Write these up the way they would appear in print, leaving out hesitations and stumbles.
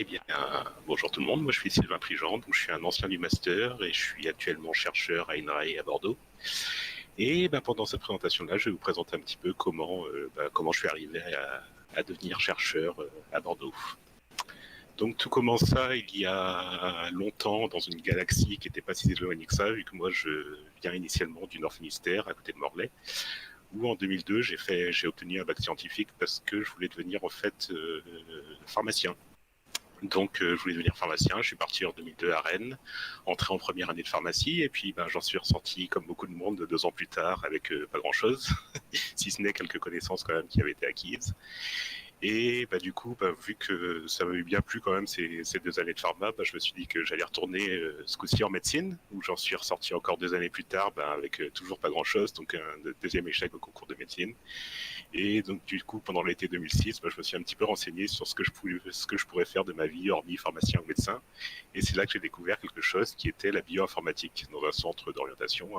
Eh bien, bonjour tout le monde, moi je suis Sylvain Prigent, donc je suis un ancien du master et je suis actuellement chercheur à INRAE à Bordeaux. Et pendant cette présentation-là, je vais vous présenter un petit peu comment je suis arrivé à devenir chercheur à Bordeaux. Donc tout commence ça il y a longtemps dans une galaxie qui n'était pas si éloignée que ça, vu que moi je viens initialement du Nord Finistère, à côté de Morlaix, où en 2002 j'ai obtenu un bac scientifique parce que je voulais devenir en fait pharmacien. Donc je voulais devenir pharmacien, je suis parti en 2002 à Rennes, entré en première année de pharmacie, et puis j'en suis ressorti comme beaucoup de monde 2 ans plus tard avec pas grand-chose, si ce n'est quelques connaissances quand même qui avaient été acquises. Et du coup, vu que ça m'avait bien plu quand même ces 2 années de pharma, je me suis dit que j'allais retourner ce coup-ci en médecine, où j'en suis ressorti encore 2 années plus tard avec toujours pas grand-chose, donc un deuxième échec au concours de médecine. Et donc du coup, pendant l'été 2006, je me suis un petit peu renseigné sur ce que je pourrais faire de ma vie, hormis pharmacien ou médecin. Et c'est là que j'ai découvert quelque chose qui était la bioinformatique, dans un centre d'orientation.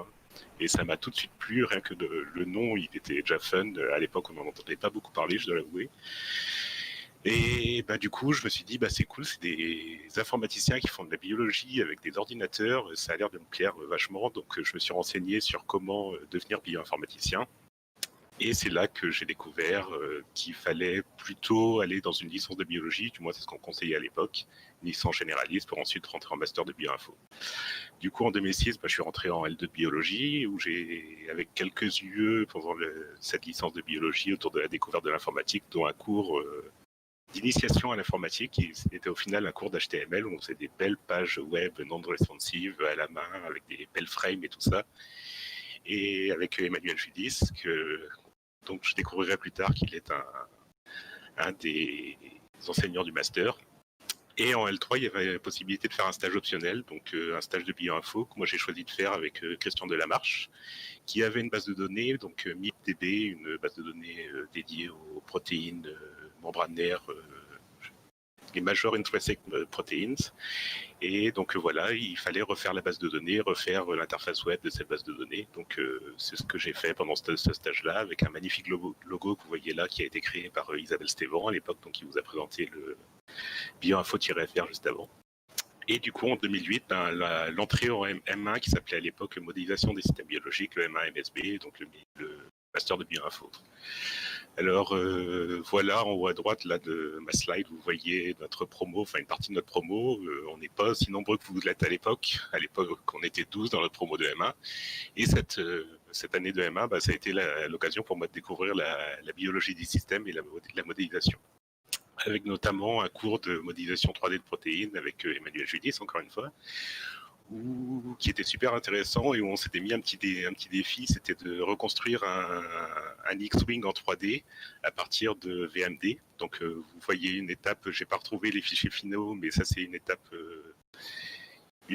Et ça m'a tout de suite plu, rien que le nom, il était déjà fun. À l'époque, on n'en entendait pas beaucoup parler, je dois l'avouer. Et du coup, je me suis dit, c'est cool, c'est des informaticiens qui font de la biologie avec des ordinateurs, ça a l'air de me plaire vachement. Donc je me suis renseigné sur comment devenir bioinformaticien. Et c'est là que j'ai découvert qu'il fallait plutôt aller dans une licence de biologie, du moins c'est ce qu'on conseillait à l'époque, une licence généraliste pour ensuite rentrer en master de bioinfo. Du coup en 2006, je suis rentré en L2 de biologie, où j'ai, avec quelques UE pendant cette licence de biologie autour de la découverte de l'informatique, dont un cours d'initiation à l'informatique, qui était au final un cours d'HTML, où on faisait des belles pages web non-responsive à la main, avec des belles frames et tout ça. Et avec Emmanuel Judis, donc je découvrirai plus tard qu'il est un des enseignants du master. Et en L3, il y avait la possibilité de faire un stage optionnel, donc un stage de bioinfo que moi j'ai choisi de faire avec Christian Delamarche, qui avait une base de données, donc MIPDB, une base de données dédiée aux protéines membranaires, les Major Intrinsic Proteins. Et donc voilà, il fallait refaire la base de données, refaire l'interface web de cette base de données. Donc c'est ce que j'ai fait pendant ce stage-là, avec un magnifique logo que vous voyez là, qui a été créé par Isabelle Stévan à l'époque, donc qui vous a présenté le bioinfo-fr juste avant. Et du coup, en 2008, l'entrée en M1, qui s'appelait à l'époque modélisation des systèmes biologiques, le M1 MSB, donc le master de bioinfo. Alors voilà, en haut à droite là de ma slide, vous voyez notre promo, enfin une partie de notre promo. On n'est pas aussi nombreux que vous l'êtes à l'époque. À l'époque, on était 12 dans notre promo de M1. Et cette année de M1, ça a été l'occasion pour moi de découvrir la biologie des systèmes et la modélisation. Avec notamment un cours de modélisation 3D de protéines avec Emmanuel Judis, encore une fois, qui était super intéressant et où on s'était mis un petit défi, c'était de reconstruire un X-Wing en 3D à partir de VMD. Donc vous voyez une étape, j'ai pas retrouvé les fichiers finaux, mais ça c'est une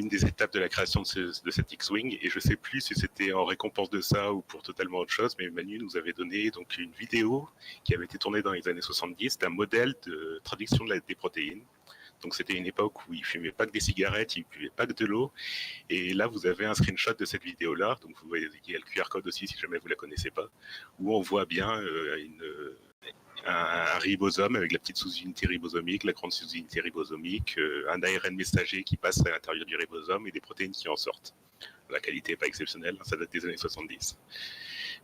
des étapes de la création de cet X-Wing, et je sais plus si c'était en récompense de ça ou pour totalement autre chose, mais Manu nous avait donné donc une vidéo qui avait été tournée dans les années 70 d'un modèle de traduction des protéines. Donc c'était une époque où il fumait pas que des cigarettes, il buvait pas que de l'eau. Et là, vous avez un screenshot de cette vidéo-là. Donc vous voyez, il y a le QR code aussi si jamais vous la connaissez pas, où on voit bien un ribosome avec la petite sous-unité ribosomique, la grande sous-unité ribosomique, un ARN messager qui passe à l'intérieur du ribosome et des protéines qui en sortent. La qualité n'est pas exceptionnelle, ça date des années 70.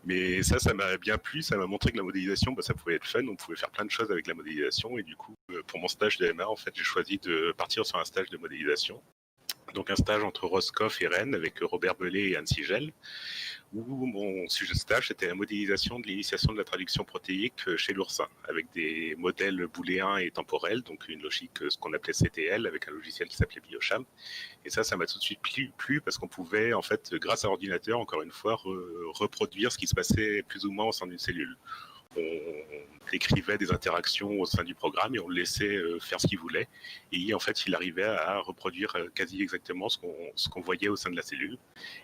Mais ça m'a bien plu, ça m'a montré que la modélisation, ça pouvait être fun, on pouvait faire plein de choses avec la modélisation. Et du coup, pour mon stage de MA, en fait, j'ai choisi de partir sur un stage de modélisation. Donc un stage entre Roscoff et Rennes avec Robert Belay et Anne Sigel, où mon sujet de stage c'était la modélisation de l'initiation de la traduction protéique chez l'oursin, avec des modèles booléens et temporels, donc une logique, ce qu'on appelait CTL, avec un logiciel qui s'appelait Biocham. Et ça m'a tout de suite plu parce qu'on pouvait, en fait, grâce à l'ordinateur, encore une fois, reproduire ce qui se passait plus ou moins au sein d'une cellule. On décrivait des interactions au sein du programme et on le laissait faire ce qu'il voulait. Et en fait, il arrivait à reproduire quasi exactement ce qu'on voyait au sein de la cellule.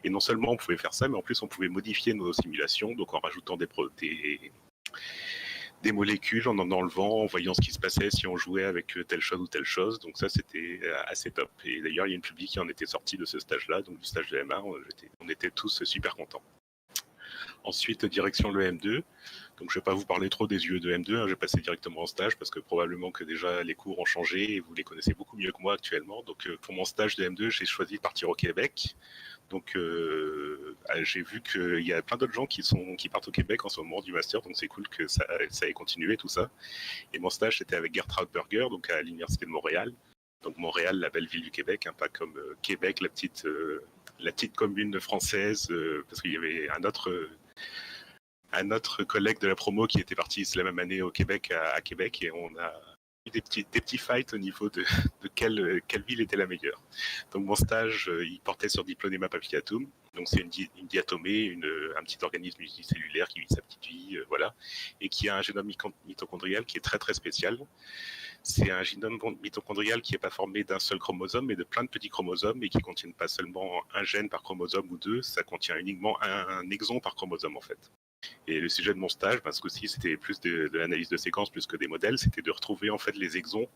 Et non seulement on pouvait faire ça, mais en plus on pouvait modifier nos simulations, donc en rajoutant des molécules, en enlevant, en voyant ce qui se passait si on jouait avec telle chose ou telle chose. Donc ça, c'était assez top. Et d'ailleurs, il y a une publi qui en était sortie de ce stage-là, donc du stage de M1, on était tous super contents. Ensuite, direction le M2. Donc, je ne vais pas vous parler trop des UE de M2, hein, je vais passer directement en stage parce que probablement que déjà les cours ont changé et vous les connaissez beaucoup mieux que moi actuellement. Donc, pour mon stage de M2, j'ai choisi de partir au Québec. Donc, j'ai vu qu'il y a plein d'autres gens qui partent au Québec en ce moment du master, donc c'est cool que ça ait continué tout ça. Et mon stage, c'était avec Gertrude Berger, donc à l'Université de Montréal. Donc Montréal, la belle ville du Québec, hein, pas comme Québec, la petite commune française, parce qu'il y avait un autre collègue de la promo qui était parti la même année au Québec, à Québec, et on a eu des petits fights au niveau de quelle ville était la meilleure. Donc mon stage, il portait sur Diplonema papillatum. Donc c'est une diatomée, un petit organisme multicellulaire qui vit sa petite vie, voilà, et qui a un génome mitochondrial qui est très très spécial. C'est un génome mitochondrial qui n'est pas formé d'un seul chromosome, mais de plein de petits chromosomes et qui ne contiennent pas seulement un gène par chromosome ou deux, ça contient uniquement un exon par chromosome en fait. Et le sujet de mon stage, parce que aussi c'était plus de l'analyse de séquences plus que des modèles, c'était de retrouver en fait les exons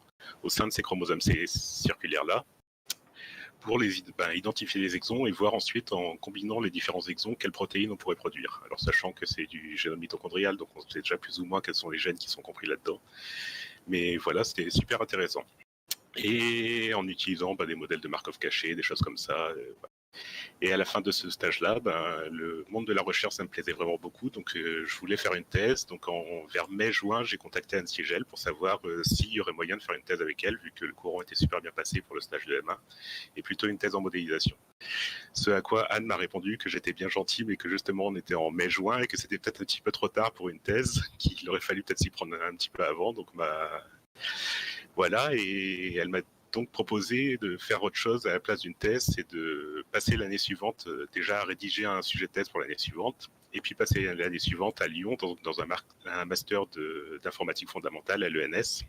au sein de ces chromosomes circulaires-là pour identifier les exons et voir ensuite en combinant les différents exons quelles protéines on pourrait produire. Alors sachant que c'est du génome mitochondrial, donc on sait déjà plus ou moins quels sont les gènes qui sont compris là-dedans. Mais voilà, c'était super intéressant. Et en utilisant des modèles de Markov cachés, des choses comme ça. Et à la fin de ce stage-là, le monde de la recherche, ça me plaisait vraiment beaucoup. Donc, je voulais faire une thèse. Donc, vers mai-juin, j'ai contacté Anne Siegel pour savoir s'il y aurait moyen de faire une thèse avec elle, vu que le courant était super bien passé pour le stage de M1, et plutôt une thèse en modélisation. Ce à quoi Anne m'a répondu que j'étais bien gentil, mais que justement, on était en mai-juin et que c'était peut-être un petit peu trop tard pour une thèse, qu'il aurait fallu peut-être s'y prendre un petit peu avant. Donc, voilà, et elle m'a donc proposé de faire autre chose à la place d'une thèse, c'est de passer l'année suivante, déjà à rédiger un sujet de thèse pour l'année suivante, et puis passer l'année suivante à Lyon dans un master d'informatique fondamentale à l'ENS,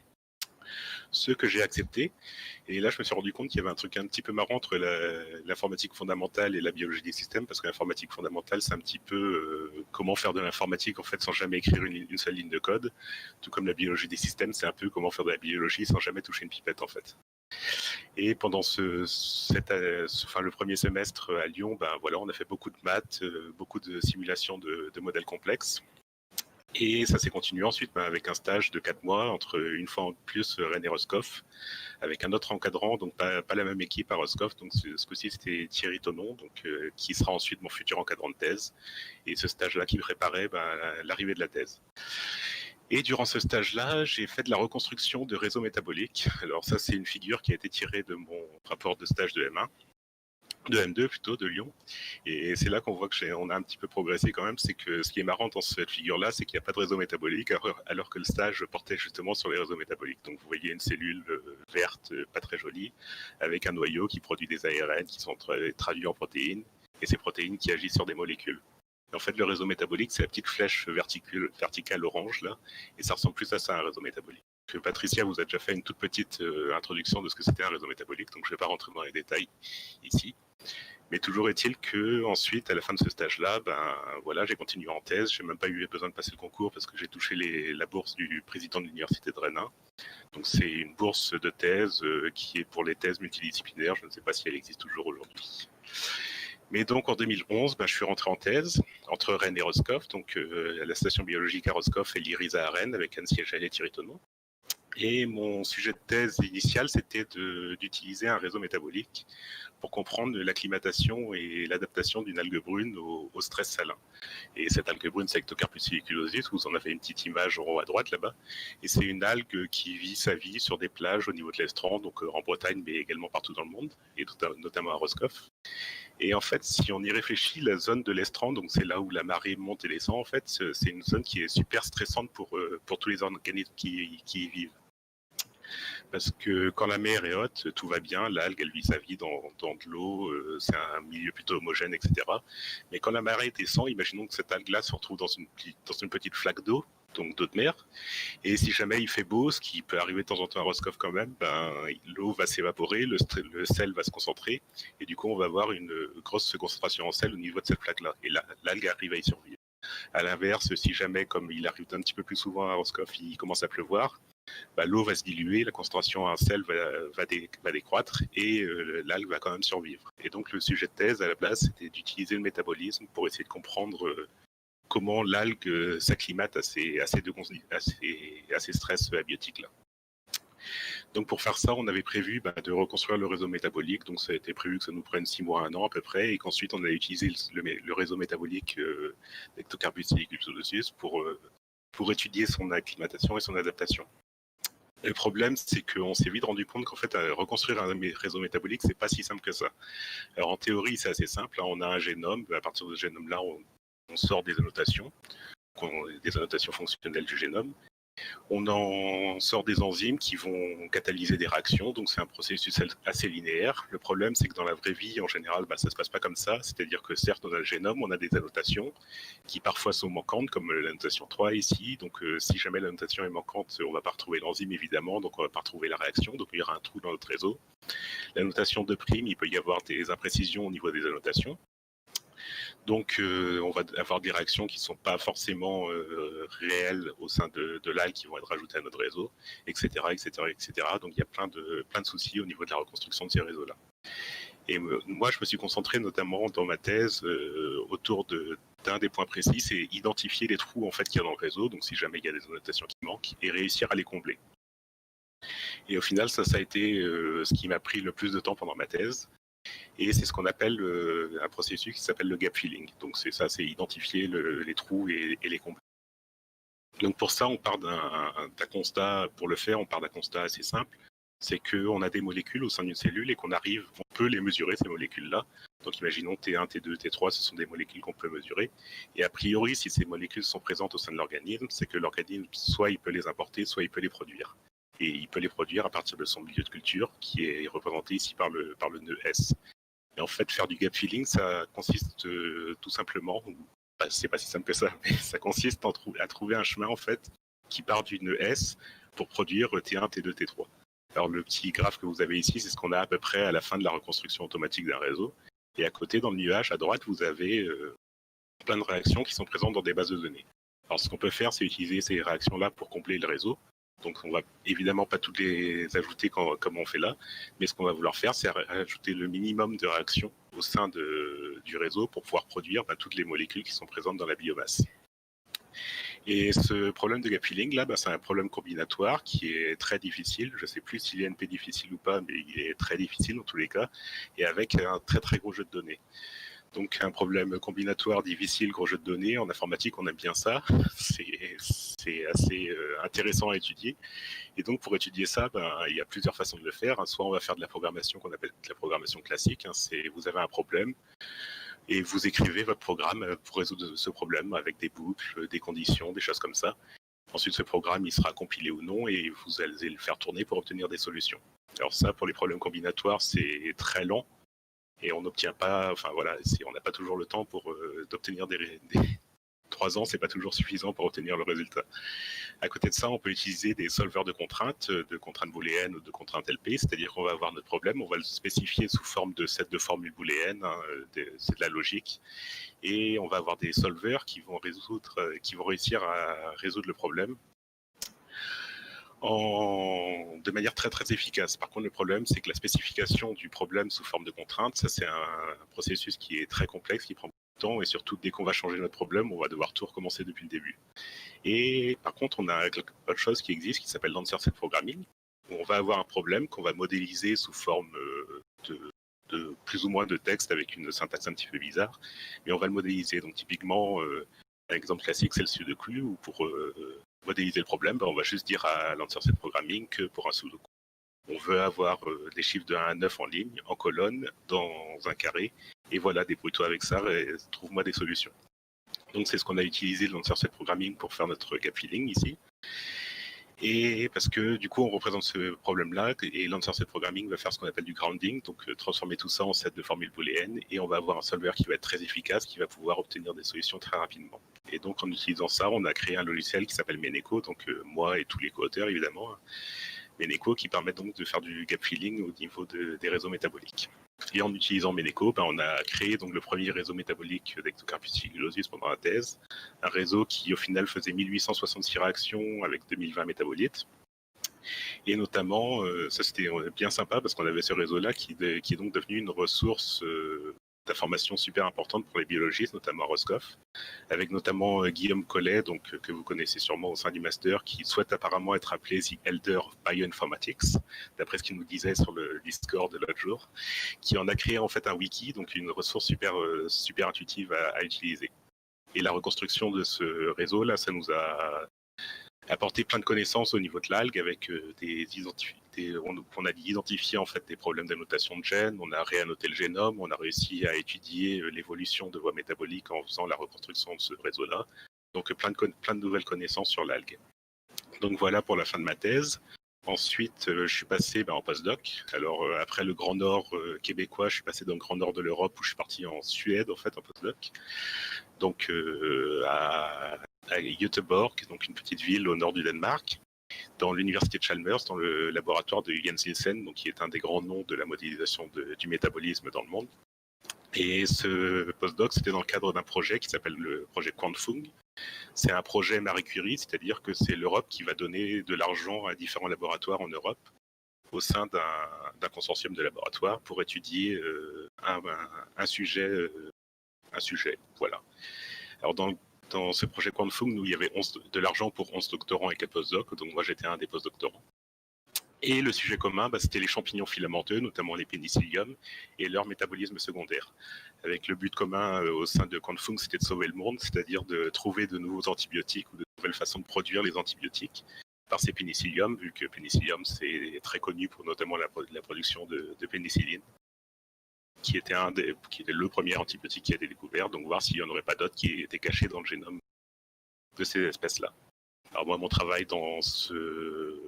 ce que j'ai accepté. Et là, je me suis rendu compte qu'il y avait un truc un petit peu marrant entre l'informatique fondamentale et la biologie des systèmes, parce que l'informatique fondamentale, c'est un petit peu comment faire de l'informatique en fait sans jamais écrire une seule ligne de code, tout comme la biologie des systèmes, c'est un peu comment faire de la biologie sans jamais toucher une pipette en fait. Et pendant le premier semestre à Lyon, voilà, on a fait beaucoup de maths, beaucoup de simulations de modèles complexes. Et ça s'est continué ensuite avec un stage de 4 mois entre une fois en plus Rennes et Roscoff, avec un autre encadrant, donc pas la même équipe à Roscoff. Donc ce coup-ci c'était Thierry Tonon, donc qui sera ensuite mon futur encadrant de thèse. Et ce stage-là qui préparait l'arrivée de la thèse. Et durant ce stage-là, j'ai fait de la reconstruction de réseaux métaboliques. Alors ça, c'est une figure qui a été tirée de mon rapport de stage de M1, de M2 plutôt, de Lyon. Et c'est là qu'on voit qu'on a un petit peu progressé quand même. C'est que ce qui est marrant dans cette figure-là, c'est qu'il n'y a pas de réseau métabolique, alors que le stage portait justement sur les réseaux métaboliques. Donc vous voyez une cellule verte, pas très jolie, avec un noyau qui produit des ARN qui sont traduits en protéines, et ces protéines qui agissent sur des molécules. En fait, le réseau métabolique, c'est la petite flèche verticale orange, là, et ça ressemble plus à ça, un réseau métabolique. Patricia vous a déjà fait une toute petite introduction de ce que c'était un réseau métabolique, donc je ne vais pas rentrer dans les détails ici. Mais toujours est-il que ensuite, à la fin de ce stage-là, voilà, j'ai continué en thèse. J'ai même pas eu besoin de passer le concours parce que j'ai touché la bourse du président de l'université de Rennes. Donc c'est une bourse de thèse qui est pour les thèses multidisciplinaires. Je ne sais pas si elle existe toujours aujourd'hui. Mais donc en 2011, je suis rentré en thèse entre Rennes et Roscoff, donc la station biologique à Roscoff et l'IRISA à Rennes avec Anne Siegel et Thierry Tonon. Et mon sujet de thèse initial, c'était d'utiliser un réseau métabolique pour comprendre l'acclimatation et l'adaptation d'une algue brune au stress salin. Et cette algue brune, c'est Ectocarpus siliculosis, vous en avez une petite image en haut à droite là-bas. Et c'est une algue qui vit sa vie sur des plages au niveau de l'Estran, donc en Bretagne, mais également partout dans le monde, et notamment à Roscoff. Et en fait, si on y réfléchit, la zone de l'Estran, donc c'est là où la marée monte et descend, en fait, c'est une zone qui est super stressante pour tous les organismes qui y vivent. Parce que quand la mer est haute, tout va bien, l'algue, elle vit sa vie dans de l'eau, c'est un milieu plutôt homogène, etc. Mais quand la marée descend, imaginons que cette algue-là se retrouve dans une petite flaque d'eau, donc d'eau de mer, et si jamais il fait beau, ce qui peut arriver de temps en temps à Roscoff quand même, l'eau va s'évaporer, le sel va se concentrer, et du coup on va avoir une grosse concentration en sel au niveau de cette flaque-là, et l'algue arrive à y survivre. À l'inverse, si jamais, comme il arrive un petit peu plus souvent à Roscoff, il commence à pleuvoir, l'eau va se diluer, la concentration en sel va décroître et l'algue va quand même survivre. Et donc le sujet de thèse à la base, c'était d'utiliser le métabolisme pour essayer de comprendre comment l'algue s'acclimate à ces stress abiotiques-là. Donc pour faire ça, on avait prévu de reconstruire le réseau métabolique. Donc ça a été prévu que ça nous prenne 6 mois, 1 an à peu près, et qu'ensuite on a utilisé le réseau métabolique d'Ectocarpus glyptodontius pour étudier son acclimatation et son adaptation. Et le problème, c'est qu'on s'est vite rendu compte qu'en fait, reconstruire un réseau métabolique, c'est pas si simple que ça. Alors en théorie, c'est assez simple. On a un génome. À partir de ce génome-là, on sort des annotations fonctionnelles du génome. On en sort des enzymes qui vont catalyser des réactions, donc c'est un processus assez linéaire. Le problème, c'est que dans la vraie vie, en général, ça ne se passe pas comme ça. C'est-à-dire que certes, on a le génome, on a des annotations qui parfois sont manquantes, comme l'annotation 3 ici. Donc si jamais l'annotation est manquante, on ne va pas retrouver l'enzyme, évidemment, donc on ne va pas retrouver la réaction, donc il y aura un trou dans notre réseau. L'annotation 2', il peut y avoir des imprécisions au niveau des annotations. Donc on va avoir des réactions qui ne sont pas forcément réelles au sein de l'algue qui vont être rajoutées à notre réseau, etc., etc., etc. Donc il y a plein de soucis au niveau de la reconstruction de ces réseaux-là. Et moi, je me suis concentré notamment dans ma thèse autour d'un des points précis, c'est identifier les trous en fait qu'il y a dans le réseau, donc si jamais il y a des annotations qui manquent, et réussir à les combler. Et au final, ça a été ce qui m'a pris le plus de temps pendant ma thèse. Et c'est ce qu'on appelle un processus qui s'appelle le gap filling. Donc c'est identifier les trous et les combler. Donc pour ça, on part d'un constat, pour le faire, on part d'un constat assez simple, c'est qu'on a des molécules au sein d'une cellule et on peut les mesurer, ces molécules-là. Donc imaginons T1, T2, T3, ce sont des molécules qu'on peut mesurer. Et a priori, si ces molécules sont présentes au sein de l'organisme, c'est que l'organisme, soit il peut les importer, soit il peut les produire. Et il peut les produire à partir de son milieu de culture, qui est représenté ici par le nœud S. Et en fait, faire du gap filling, ça consiste tout simplement, c'est pas si simple que ça, mais ça consiste à trouver un chemin en fait qui part du nœud S pour produire T1, T2, T3. Alors le petit graphe que vous avez ici, c'est ce qu'on a à peu près à la fin de la reconstruction automatique d'un réseau. Et à côté, dans le nuage, à droite, vous avez plein de réactions qui sont présentes dans des bases de données. Alors ce qu'on peut faire, c'est utiliser ces réactions-là pour combler le réseau. Donc on va évidemment pas toutes les ajouter comme on fait là, mais ce qu'on va vouloir faire, c'est ajouter le minimum de réactions au sein du réseau pour pouvoir produire toutes les molécules qui sont présentes dans la biomasse. Et ce problème de gap filling, là, c'est un problème combinatoire qui est très difficile. Je ne sais plus s'il est NP difficile ou pas, mais il est très difficile dans tous les cas, et avec un très très gros jeu de données. Donc un problème combinatoire difficile, gros jeu de données, en informatique on aime bien ça, c'est assez intéressant à étudier. Et donc pour étudier ça, il y a plusieurs façons de le faire. Soit on va faire de la programmation qu'on appelle de la programmation classique, c'est vous avez un problème et vous écrivez votre programme pour résoudre ce problème avec des boucles, des conditions, des choses comme ça. Ensuite ce programme il sera compilé ou non et vous allez le faire tourner pour obtenir des solutions. Alors ça pour les problèmes combinatoires c'est très lent. Et on n'obtient pas, on n'a pas toujours le temps d'obtenir des 3 ans, c'est pas toujours suffisant pour obtenir le résultat. À côté de ça, on peut utiliser des solveurs de contraintes booléennes ou de contraintes LP, c'est-à-dire qu'on va avoir notre problème, on va le spécifier sous forme de set de formules booléennes, c'est de la logique, et on va avoir des solvers qui vont réussir à résoudre le problème de manière très très efficace. Par contre, le problème, c'est que la spécification du problème sous forme de contrainte, ça c'est un processus qui est très complexe, qui prend beaucoup de temps, et surtout dès qu'on va changer notre problème, on va devoir tout recommencer depuis le début. Et par contre, on a autre chose qui existe qui s'appelle l'Answer Set Programming, où on va avoir un problème qu'on va modéliser sous forme de plus ou moins de texte avec une syntaxe un petit peu bizarre, mais on va le modéliser. Donc typiquement, un exemple classique, c'est le sudoku, où pour modéliser le problème, on va juste dire à l'Answer Set Programming que pour un sudoku, on veut avoir des chiffres de 1 à 9 en ligne, en colonne, dans un carré, et voilà, débrouille-toi avec ça et trouve-moi des solutions. Donc c'est ce qu'on a utilisé de l'Answer Set Programming pour faire notre gap filling ici. Et parce que du coup on représente ce problème-là, et l'Answer Set Programming va faire ce qu'on appelle du grounding, donc transformer tout ça en set de formules booléennes, et on va avoir un solver qui va être très efficace, qui va pouvoir obtenir des solutions très rapidement. Et donc en utilisant ça, on a créé un logiciel qui s'appelle Meneco, donc moi et tous les co-auteurs évidemment, Meneco qui permet donc de faire du gap filling au niveau des réseaux métaboliques. Et en utilisant Meneco, on a créé donc le premier réseau métabolique d'Ectocarpus sigillosus pendant la thèse, un réseau qui au final faisait 1866 réactions avec 2020 métabolites. Et notamment, ça c'était bien sympa parce qu'on avait ce réseau-là qui est donc devenu une ressource d'informations super importantes pour les biologistes, notamment à Roscoff, avec notamment Guillaume Collet, donc, que vous connaissez sûrement au sein du master, qui souhaite apparemment être appelé The Elder of Bioinformatics, d'après ce qu'il nous disait sur le Discord de l'autre jour, qui en a créé en fait un wiki, donc une ressource super intuitive à utiliser. Et la reconstruction de ce réseau-là, ça nous a apporté plein de connaissances au niveau de l'algue avec on a identifié en fait des problèmes d'annotation de gènes, on a réannoté le génome, on a réussi à étudier l'évolution de voies métaboliques en faisant la reconstruction de ce réseau-là. Donc plein de nouvelles connaissances sur l'algue. Donc voilà pour la fin de ma thèse. Ensuite, je suis passé en postdoc. Alors après le Grand Nord québécois, je suis passé dans le Grand Nord de l'Europe où je suis parti en Suède en fait en postdoc. Donc à Göteborg, donc une petite ville au nord du Danemark, dans l'université de Chalmers, dans le laboratoire de Jens Nielsen, donc qui est un des grands noms de la modélisation du métabolisme dans le monde. Et ce postdoc, c'était dans le cadre d'un projet qui s'appelle le projet Quantfung. C'est un projet Marie Curie, c'est-à-dire que c'est l'Europe qui va donner de l'argent à différents laboratoires en Europe au sein d'un consortium de laboratoires pour étudier un sujet, voilà. Alors dans ce projet Quantfung, nous, il y avait de l'argent pour 11 doctorants et 4 postdocs, donc moi j'étais un des postdoctorants. Et le sujet commun, c'était les champignons filamenteux, notamment les pénicilliums, et leur métabolisme secondaire. Avec le but commun au sein de Quantfung, c'était de sauver le monde, c'est-à-dire de trouver de nouveaux antibiotiques ou de nouvelles façons de produire les antibiotiques par ces pénicilliums, vu que pénicillium c'est très connu pour notamment la production de pénicilline, qui était le premier antibiotique qui a été découvert, donc voir s'il n'y en aurait pas d'autres qui étaient cachés dans le génome de ces espèces-là. Alors moi, mon travail dans ce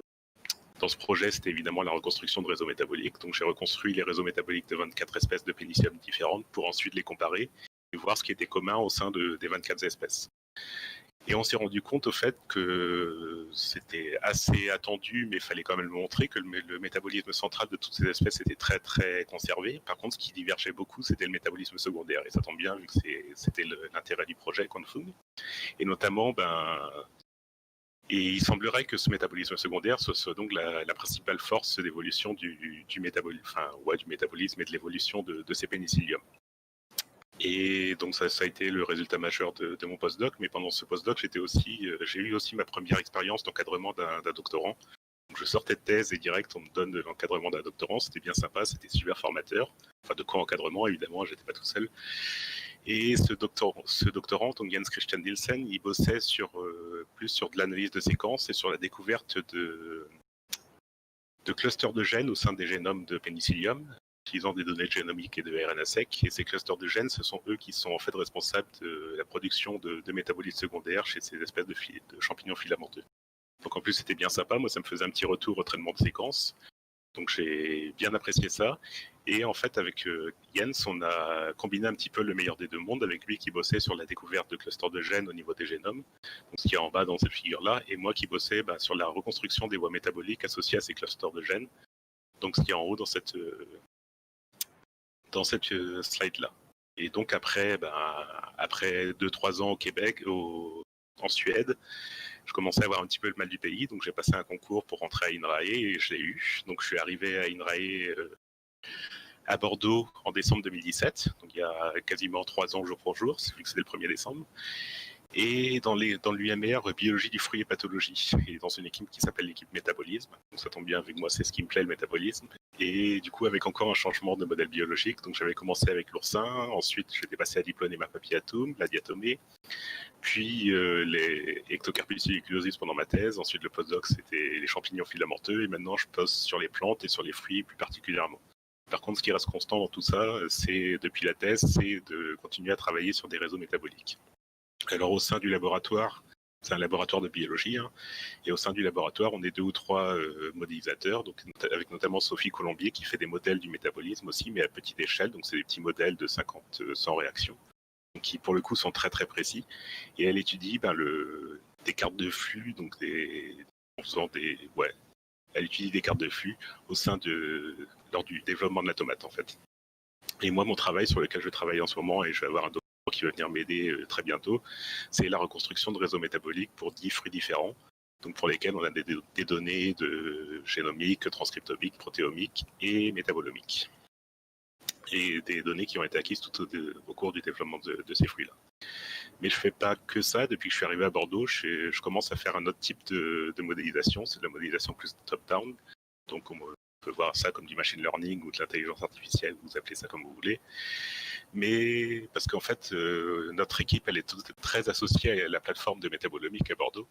projet, c'était évidemment la reconstruction de réseaux métaboliques. Donc j'ai reconstruit les réseaux métaboliques de 24 espèces de pénicillium différentes pour ensuite les comparer et voir ce qui était commun au sein des 24 espèces. Et on s'est rendu compte au fait que c'était assez attendu, mais il fallait quand même le montrer, que le métabolisme central de toutes ces espèces était très très conservé. Par contre, ce qui divergeait beaucoup, c'était le métabolisme secondaire. Et ça tombe bien, vu que c'était l'intérêt du projet Quantfung. Et notamment, et il semblerait que ce métabolisme secondaire, ce soit donc la principale force d'évolution du métabolisme et de l'évolution de ces pénicilliums. Et donc ça a été le résultat majeur de mon postdoc, mais pendant ce postdoc, j'ai eu aussi ma première expérience d'encadrement d'un doctorant. Donc je sortais de thèse et direct, on me donne l'encadrement d'un doctorant, c'était bien sympa, c'était super formateur. Enfin, de co-encadrement, évidemment, j'étais pas tout seul. Et ce doctorant, donc Jens Christian Nielsen, il bossait plus sur de l'analyse de séquences et sur la découverte de clusters de gènes au sein des génomes de pénicillium, utilisant des données génomiques et de RNA sec. Et ces clusters de gènes, ce sont eux qui sont en fait responsables de la production de métabolismes secondaires chez ces espèces de champignons filamenteux. Donc en plus, c'était bien sympa. Moi, ça me faisait un petit retour au traitement de séquences. Donc j'ai bien apprécié ça. Et en fait, avec Jens, on a combiné un petit peu le meilleur des deux mondes, avec lui qui bossait sur la découverte de clusters de gènes au niveau des génomes, donc ce qui est en bas dans cette figure-là, et moi qui bossais sur la reconstruction des voies métaboliques associées à ces clusters de gènes, donc ce qui est en haut dans cette slide-là. Et donc après 2-3 ans au Québec, en Suède, je commençais à avoir un petit peu le mal du pays, donc j'ai passé un concours pour rentrer à INRAE et je l'ai eu. Donc je suis arrivé à INRAE à Bordeaux en décembre 2017, donc il y a quasiment 3 ans jour pour jour, vu que c'était le 1er décembre. Et dans l'UMR, biologie du fruit et pathologie, et dans une équipe qui s'appelle l'équipe métabolisme. Donc ça tombe bien avec moi, c'est ce qui me plaît, le métabolisme. Et du coup, avec encore un changement de modèle biologique, donc j'avais commencé avec l'oursin, ensuite j'étais passé à Diplonéma papillatum, la diatomée, puis les Ectocarpus tuberculosis pendant ma thèse, ensuite le postdoc c'était les champignons filamenteux, et maintenant je pose sur les plantes et sur les fruits plus particulièrement. Par contre, ce qui reste constant dans tout ça, c'est depuis la thèse, c'est de continuer à travailler sur des réseaux métaboliques. Alors au sein du laboratoire, c'est un laboratoire de biologie, et au sein du laboratoire, on est 2 ou 3 modélisateurs, donc avec notamment Sophie Colombier qui fait des modèles du métabolisme aussi, mais à petite échelle, donc c'est des petits modèles de 50-100 réactions, qui pour le coup sont très très précis, et elle étudie des cartes de flux, donc elle étudie des cartes de flux lors du développement de la tomate en fait. Et moi, mon travail sur lequel je travaille en ce moment, et je vais avoir un doctorat qui va venir m'aider très bientôt, c'est la reconstruction de réseaux métaboliques pour 10 fruits différents, donc pour lesquels on a des données de génomiques, transcriptomiques, protéomiques et métabolomiques. et des données qui ont été acquises tout au cours du développement de ces fruits-là. Mais je fais pas que ça. Depuis que je suis arrivé à Bordeaux, je commence à faire un autre type de modélisation. C'est de la modélisation plus top-down. Donc on peut voir ça comme du machine learning ou de l'intelligence artificielle, vous appelez ça comme vous voulez. Mais parce qu'en fait, notre équipe, elle est très associée à la plateforme de métabolomique à Bordeaux.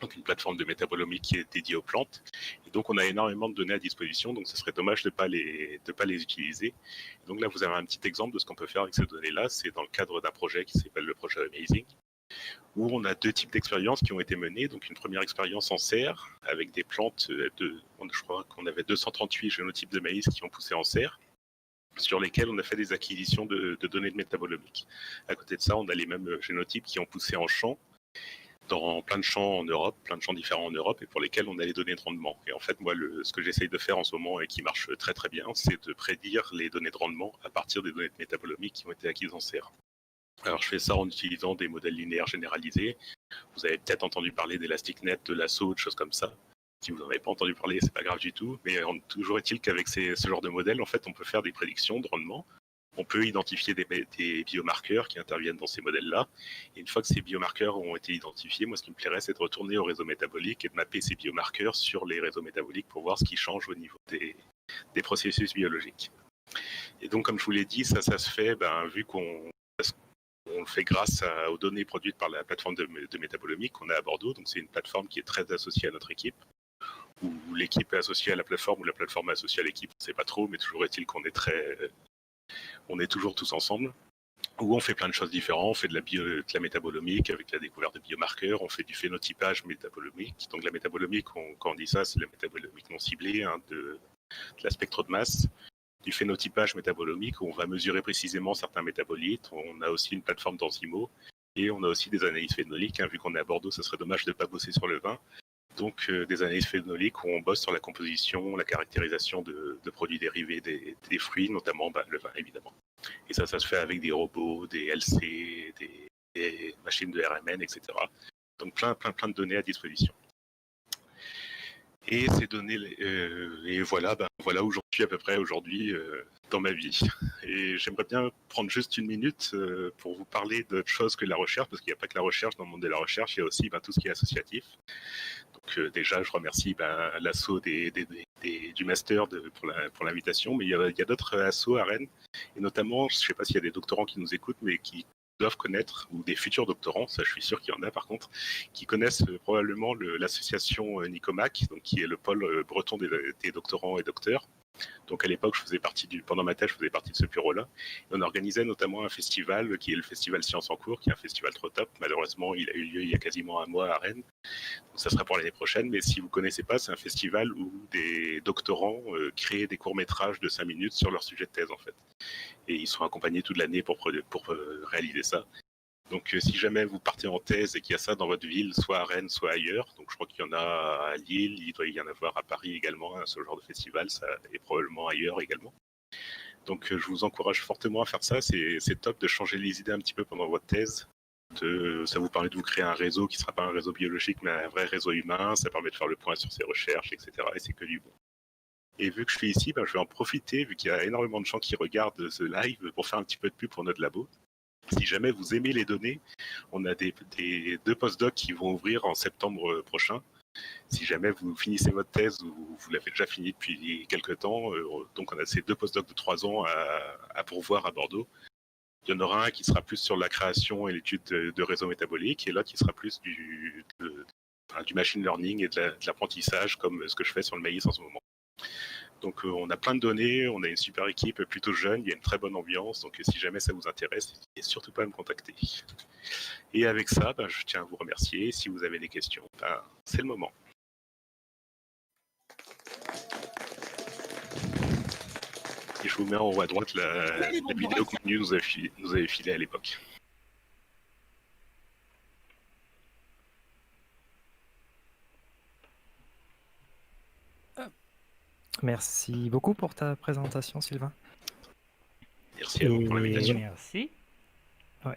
Donc une plateforme de métabolomique qui est dédiée aux plantes. Et donc on a énormément de données à disposition, donc ce serait dommage de pas les utiliser. Et donc là, vous avez un petit exemple de ce qu'on peut faire avec ces données-là. C'est dans le cadre d'un projet qui s'appelle le projet Amazing, où on a deux types d'expériences qui ont été menées. Donc une première expérience en serre, avec des plantes, je crois qu'on avait 238 génotypes de maïs qui ont poussé en serre, sur lesquels on a fait des acquisitions de données de métabolomique. À côté de ça, on a les mêmes génotypes qui ont poussé en champ, dans plein de champs en Europe, plein de champs différents en Europe, et pour lesquels on a les données de rendement. Et en fait, moi, ce que j'essaye de faire en ce moment et qui marche très très bien, c'est de prédire les données de rendement à partir des données de métabolomique qui ont été acquises en serre. Alors je fais ça en utilisant des modèles linéaires généralisés. Vous avez peut-être entendu parler d'ElasticNet, de Lasso, de choses comme ça. Si vous n'en avez pas entendu parler, c'est pas grave du tout. Mais toujours est-il qu'avec ce genre de modèle, en fait, on peut faire des prédictions de rendement. On peut identifier des biomarqueurs qui interviennent dans ces modèles-là. Et une fois que ces biomarqueurs ont été identifiés, moi, ce qui me plairait, c'est de retourner au réseau métabolique et de mapper ces biomarqueurs sur les réseaux métaboliques pour voir ce qui change au niveau des processus biologiques. Et donc, comme je vous l'ai dit, ça se fait, vu qu'on le fait grâce aux données produites par la plateforme de métabolomique qu'on a à Bordeaux. Donc, c'est une plateforme qui est très associée à notre équipe, où l'équipe est associée à la plateforme, ou la plateforme est associée à l'équipe, on ne sait pas trop, mais toujours est-il qu'on est on est toujours tous ensemble, où on fait plein de choses différentes. On fait de la métabolomique avec la découverte de biomarqueurs, on fait du phénotypage métabolomique. Donc la métabolomique, quand on dit ça, c'est la métabolomique non ciblée, de la spectro de masse. Du phénotypage métabolomique, où on va mesurer précisément certains métabolites. On a aussi une plateforme d'enzymo, et on a aussi des analyses phénoliques. Vu qu'on est à Bordeaux, ce serait dommage de ne pas bosser sur le vin. Donc des analyses phénoliques où on bosse sur la composition, la caractérisation de produits dérivés des fruits, notamment le vin évidemment. Et ça se fait avec des robots, des LC, des machines de RMN, etc. Donc plein de données à disposition. Et ces données, et voilà où j'en suis à peu près aujourd'hui dans ma vie. Et j'aimerais bien prendre juste une minute pour vous parler d'autre chose que la recherche, parce qu'il n'y a pas que la recherche dans le monde de la recherche, il y a aussi tout ce qui est associatif. Donc déjà, je remercie l'asso du master pour l'invitation, mais il y a d'autres assos à Rennes, et notamment, je ne sais pas s'il y a des doctorants qui nous écoutent, mais qui doivent connaître, ou des futurs doctorants, ça je suis sûr qu'il y en a par contre, qui connaissent probablement l'association Nicomac, donc qui est le pôle breton des doctorants et docteurs. Donc à l'époque, pendant ma thèse, je faisais partie de ce bureau-là. On organisait notamment un festival qui est le festival Sciences en cours, qui est un festival trop top. Malheureusement, il a eu lieu il y a quasiment un mois à Rennes. Donc ça sera pour l'année prochaine. Mais si vous ne connaissez pas, c'est un festival où des doctorants créent des courts-métrages de 5 minutes sur leur sujet de thèse en fait. Et ils sont accompagnés toute l'année pour réaliser ça. Donc si jamais vous partez en thèse et qu'il y a ça dans votre ville, soit à Rennes, soit ailleurs, donc je crois qu'il y en a à Lille, il doit y en avoir à Paris également, ce genre de festival, ça est probablement ailleurs également. Donc je vous encourage fortement à faire ça, c'est top de changer les idées un petit peu pendant votre thèse. Ça vous permet de vous créer un réseau qui ne sera pas un réseau biologique, mais un vrai réseau humain, ça permet de faire le point sur ses recherches, etc. Et c'est que du bon. Et vu que je suis ici, je vais en profiter, vu qu'il y a énormément de gens qui regardent ce live, pour faire un petit peu de pub pour notre labo. Si jamais vous aimez les données, on a deux postdocs qui vont ouvrir en septembre prochain. Si jamais vous finissez votre thèse ou vous l'avez déjà fini depuis quelques temps, donc on a ces deux postdocs de 3 ans à pourvoir à Bordeaux. Il y en aura un qui sera plus sur la création et l'étude de réseaux métaboliques, et l'autre qui sera plus du machine learning et de l'apprentissage, comme ce que je fais sur le maïs en ce moment. Donc on a plein de données, on a une super équipe plutôt jeune, il y a une très bonne ambiance, donc si jamais ça vous intéresse, n'hésitez surtout pas à me contacter. Et avec ça, je tiens à vous remercier. Si vous avez des questions, c'est le moment. Et je vous mets en haut à droite la vidéo que nous avait filée à l'époque. Merci beaucoup pour ta présentation, Sylvain. Merci à vous pour l'invitation. Merci.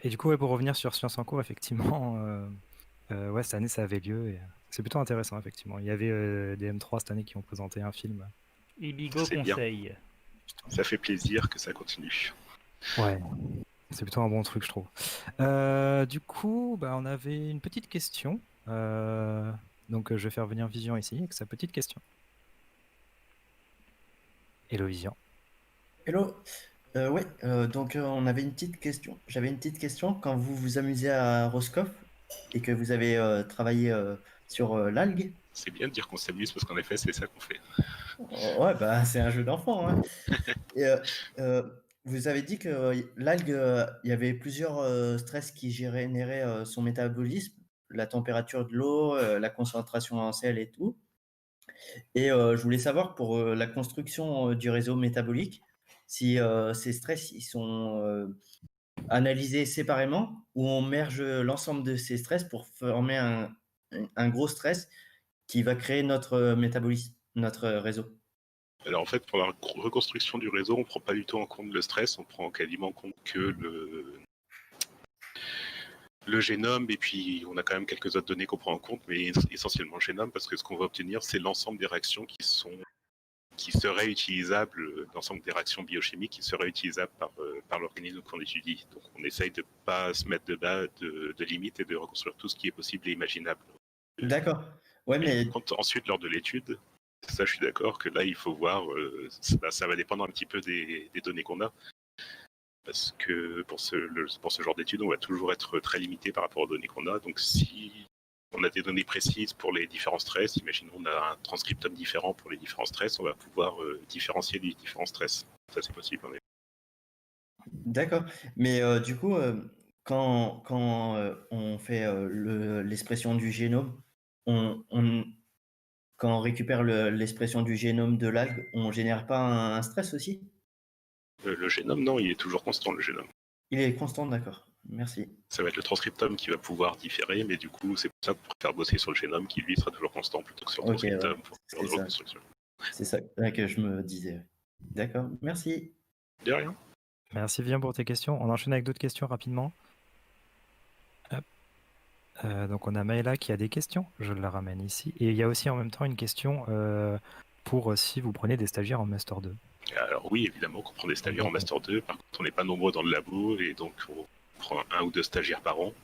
Et du coup, pour revenir sur Sciences en cours, effectivement, cette année, ça avait lieu. Et c'est plutôt intéressant, effectivement. Il y avait des M3 cette année qui ont présenté un film. Ibigo conseille. Ça fait plaisir que ça continue. Ouais, c'est plutôt un bon truc, je trouve. Du coup, bah, on avait une petite question. Donc, je vais faire venir Vision ici avec sa petite question. Hello Vision. Hello. Ouais, donc on avait une petite question. J'avais une petite question. Quand vous vous amusez à Roscoff et que vous avez travaillé sur l'algue, C'est bien de dire qu'on s'amuse parce qu'en effet, c'est ça qu'on fait. ouais, bah c'est un jeu d'enfant, hein. Et, euh, vous avez dit que l'algue, il y avait plusieurs stress qui généraient son métabolisme, la température de l'eau, la concentration en sel et tout. Et je voulais savoir pour la construction du réseau métabolique, si ces stress ils sont analysés séparément ou on merge l'ensemble de ces stress pour former un gros stress qui va créer notre métabolisme, notre réseau. Alors en fait, pour la reconstruction du réseau, on ne prend pas du tout en compte le stress, on prend quasiment en compte que le génome, et puis on a quand même quelques autres données qu'on prend en compte, mais essentiellement le génome, parce que ce qu'on va obtenir, c'est l'ensemble des réactions qui seraient utilisables, l'ensemble des réactions biochimiques qui seraient utilisables par l'organisme qu'on étudie. Donc on essaye de ne pas se mettre de limites et de reconstruire tout ce qui est possible et imaginable. D'accord. Ouais, mais Ensuite, lors de l'étude, ça je suis d'accord que là il faut voir, ça va dépendre un petit peu des données qu'on a. Parce que pour ce genre d'études, on va toujours être très limité par rapport aux données qu'on a. Donc si on a des données précises pour les différents stress, imaginons on a un transcriptome différent pour les différents stress, on va pouvoir différencier les différents stress. Ça c'est possible en effet. d'accord. Mais du coup, quand on fait l'expression du génome, on, quand on récupère l'expression du génome de l'algue, on génère pas un stress aussi? Le génome, non, il est toujours constant le génome. Il est constant, d'accord. Merci. Ça va être le transcriptome qui va pouvoir différer, mais du coup c'est pour ça qu'on préfère bosser sur le génome qui lui sera toujours constant plutôt que sur le Ok, ouais, transcriptome pour c'est une ça. reconstruction. C'est ça que je me disais. D'accord, merci. De rien. Merci Vision pour tes questions. On enchaîne avec d'autres questions rapidement. Hop. Donc on a Maëla qui a des questions, je la ramène ici. Et il y a aussi en même temps une question pour si vous prenez des stagiaires en Master 2. Alors oui, évidemment qu'on prend des stagiaires en Master 2, par contre on n'est pas nombreux dans le labo, et donc on prend 1 ou 2 stagiaires par an.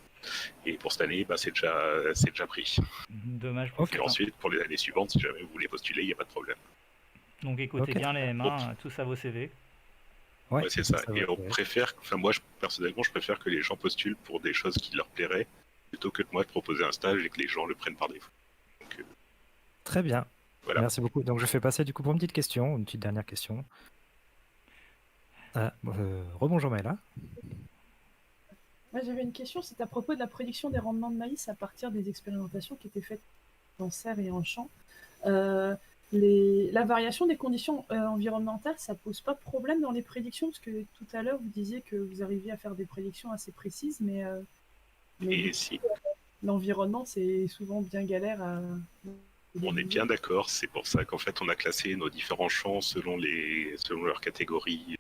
Et pour cette année, c'est déjà pris. Dommage pour Et ensuite, pour les années suivantes, si jamais vous voulez postuler, il n'y a pas de problème. Donc écoutez Ok. bien les mains, tous à vos CV. Ouais, c'est ça. Et va, on ouais. préfère, moi personnellement, je préfère que les gens postulent pour des choses qui leur plairaient, plutôt que de moi de proposer un stage et que les gens le prennent par défaut. Donc, Très bien. voilà. Merci beaucoup. Donc je fais passer du coup pour une petite question, une petite dernière question. Rebonjour Maëla. Moi, j'avais une question, c'est à propos de la prédiction des rendements de maïs à partir des expérimentations qui étaient faites en serre et en champ. La variation des conditions environnementales, ça pose pas de problème dans les prédictions, parce que tout à l'heure, vous disiez que vous arriviez à faire des prédictions assez précises, mais Et si l'environnement, c'est souvent bien galère à... on est bien d'accord, c'est pour ça qu'en fait on a classé nos différents champs selon leur catégorie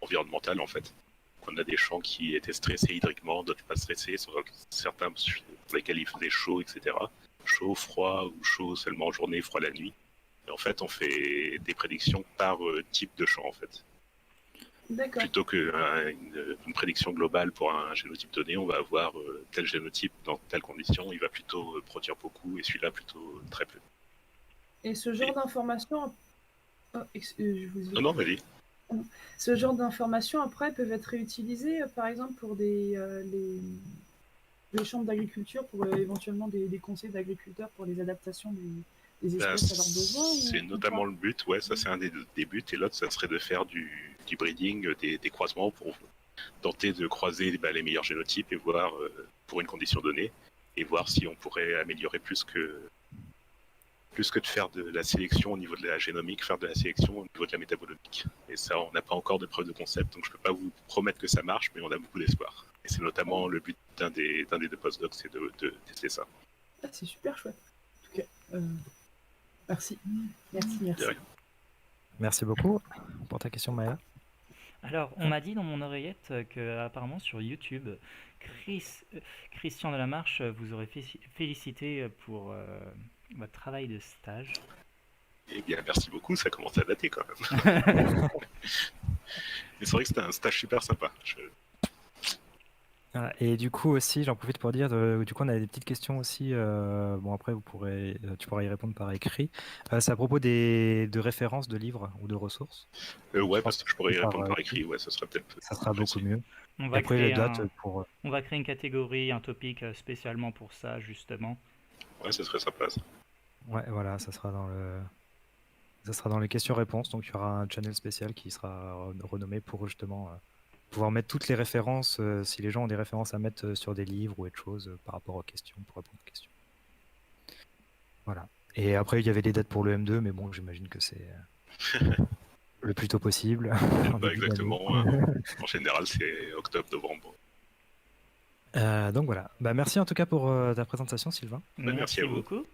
environnementale en fait. On a des champs qui étaient stressés hydriquement, d'autres pas stressés, certains pour lesquels il faisait chaud, etc. Chaud, froid, ou chaud seulement en journée, froid la nuit. Et en fait, on fait des prédictions par type de champ, en fait. D'accord. Plutôt qu'une prédiction globale pour un génotype donné, on va avoir tel génotype dans telle condition, il va plutôt produire beaucoup, et celui-là plutôt très peu. Et ce genre d'informations... Non, vas-y. Ce genre d'informations, après, peuvent être réutilisées, par exemple, pour les chambres d'agriculture, pour éventuellement des conseils d'agriculteurs pour les adaptations des espèces à leurs besoins. C'est notamment le but, ouais, ça c'est un des buts, et l'autre, ça serait de faire du breeding, des croisements pour tenter de croiser les meilleurs génotypes et voir, pour une condition donnée, et voir si on pourrait améliorer plus que de faire de la sélection au niveau de la génomique, faire de la sélection au niveau de la métabolomique. Et ça, on n'a pas encore de preuve de concept, donc je ne peux pas vous promettre que ça marche, mais on a beaucoup d'espoir. Et c'est notamment le but d'un des deux postdocs, c'est de tester ça. Ah, c'est super chouette. En tout cas, merci. Merci. Merci beaucoup pour ta question Maëla. Alors, on m'a dit dans mon oreillette que apparemment sur YouTube, Christian Delamarche vous aurait félicité pour votre travail de stage. Eh bien, merci beaucoup, ça commence à dater quand même. Et c'est vrai que c'était un stage super sympa. Voilà. Et du coup aussi, j'en profite pour dire, du coup on a des petites questions aussi. Bon après tu pourras y répondre par écrit. C'est à propos de références de livres ou de ressources. Ouais, pense je pourrais y par, répondre par écrit, ouais, ça serait peut-être Ça sera plus beaucoup facile. mieux. On Et va après les créer dates un... pour. On va créer une catégorie, un topic spécialement pour ça, justement. Ouais, ça serait sympa ça. Ouais, voilà, ça sera dans les questions-réponses. Donc il y aura un channel spécial qui sera renommé pour justement pouvoir mettre toutes les références, si les gens ont des références à mettre sur des livres ou autre chose par rapport aux questions, pour répondre aux questions. Voilà. Et après, il y avait des dates pour le M2, mais bon, j'imagine que c'est le plus tôt possible. en Bah, début d'année. exactement. En général, c'est octobre-novembre. Donc voilà. Bah, merci en tout cas pour ta présentation, Sylvain. Bah, merci à vous. beaucoup.